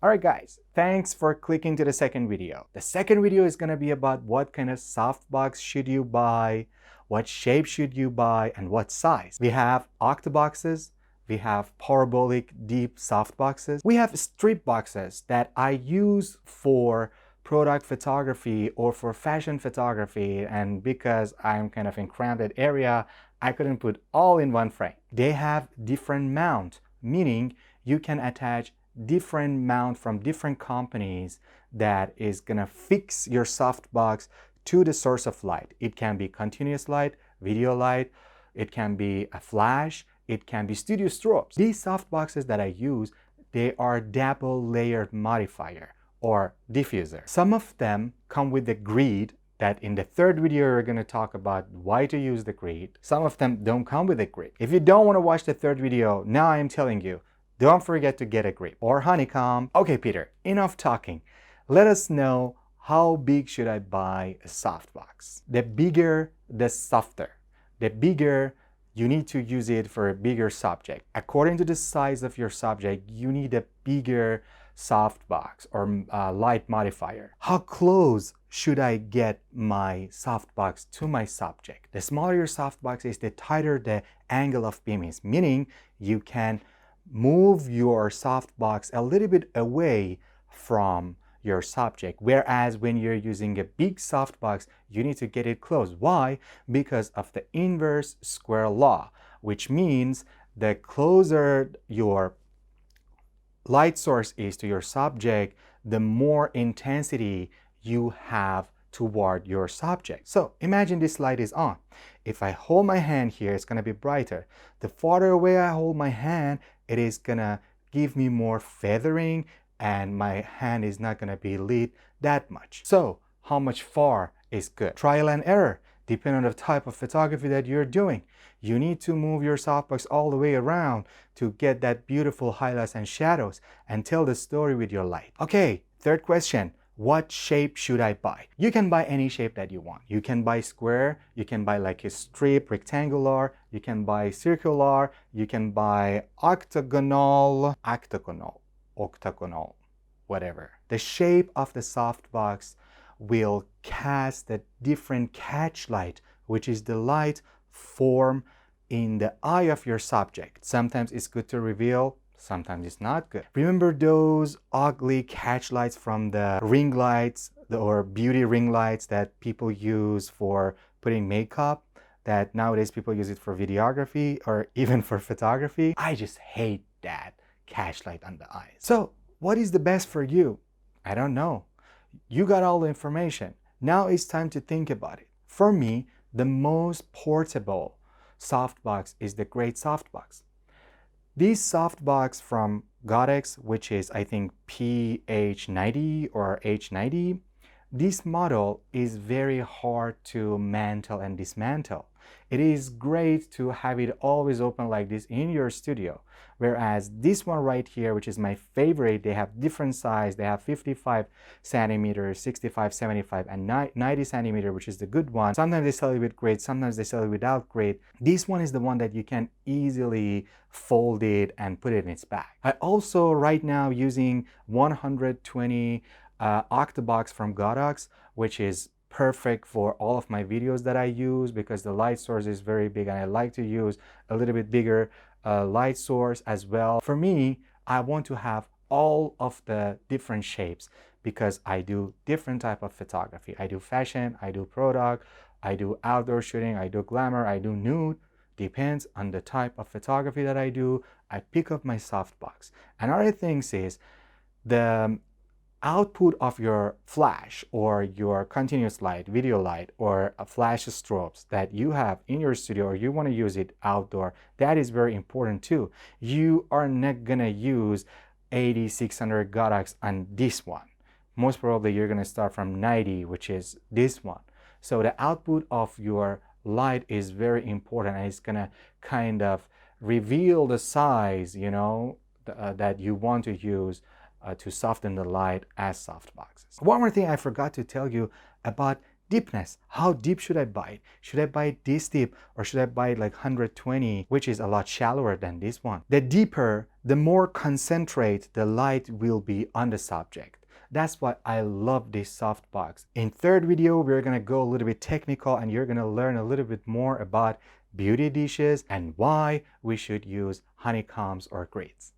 Alright guys, thanks for clicking to the second video. The second video is going to be about what kind of softbox should you buy, what shape should you buy, and what size. We have Octaboxes, we have parabolic deep softboxes, we have strip boxes that I use for product photography or for fashion photography, and because I'm kind of in crowded area, I couldn't put all in one frame. They have different mount, meaning you can attach different mount from different companies that is gonna fix your softbox to the source of light. It can be continuous light, video light, it can be a flash, it can be studio strobes. These softboxes that I use, they are double layered modifier or diffuser. Some of them come with the grid that in the third video we're going to talk about why to use the grid. Some of them don't come with a grid. If you don't want to watch the third video, now I am telling you, don't forget to get a grip or honeycomb. Okay, Peter, enough talking. Let us know, how big should I buy a softbox? The bigger, the softer. The bigger, you need to use it for a bigger subject. According to the size of your subject, you need a bigger softbox or light modifier. How close should I get my softbox to my subject? The smaller your softbox is, the tighter the angle of beam is, meaning you can move your softbox a little bit away from your subject. Whereas when you're using a big softbox, you need to get it close. Why? Because of the inverse square law, which means the closer your light source is to your subject, the more intensity you have toward your subject. So imagine this light is on. If I hold my hand here, it's going to be brighter. The farther away I hold my hand, it is going to give me more feathering and my hand is not going to be lit that much. So how much far is good? Trial and error, depending on the type of photography that you're doing. You need to move your softbox all the way around to get that beautiful highlights and shadows and tell the story with your light. Okay, third question. What shape should I buy? You can buy any shape that you want. You can buy square, you can buy like a strip, rectangular, you can buy circular, you can buy octagonal, whatever. The shape of the softbox will cast a different catch light, which is the light form in the eye of your subject. Sometimes it's good to reveal, sometimes it's not good. Remember those ugly catch lights from the ring lights or beauty ring lights that people use for putting makeup, that nowadays people use it for videography or even for photography? I just hate that catch light on the eyes. So what is the best for you? I don't know. You got all the information. Now it's time to think about it. For me, the most portable softbox is the great softbox. This softbox from Godox, which is I think PH90 or H90, this model is very hard to mantle and dismantle. It is great to have it always open like this in your studio. Whereas this one right here, which is my favorite, they have different size. They have 55 centimeters, 65, 75, and 90 centimeter, which is the good one. Sometimes they sell it with grid, sometimes they sell it without grid. This one is the one that you can easily fold it and put it in its bag. I also right now using 120 Octabox from Godox, which is perfect for all of my videos that I use because the light source is very big and I like to use a little bit bigger light source as well. For me, I want to have all of the different shapes because I do different type of photography. I do fashion, I do product, I do outdoor shooting, I do glamour, I do nude. Depends on the type of photography that I do. I pick up my softbox. Another thing is the output of your flash or your continuous light, video light, or a flash strobes that you have in your studio or you want to use it outdoor, that is very important too. You are not gonna use 8600 Godox on this one. Most probably you're gonna start from 90, which is this one. So the output of your light is very important and it's gonna kind of reveal the size, you know, that you want to use to soften the light as softboxes. One more thing I forgot to tell you about deepness. How deep should I buy it? Should I buy it this deep or should I buy it like 120, which is a lot shallower than this one? The deeper, the more concentrate the light will be on the subject. That's why I love this softbox. In third video, we're gonna go a little bit technical and you're gonna learn a little bit more about beauty dishes and why we should use honeycombs or grids.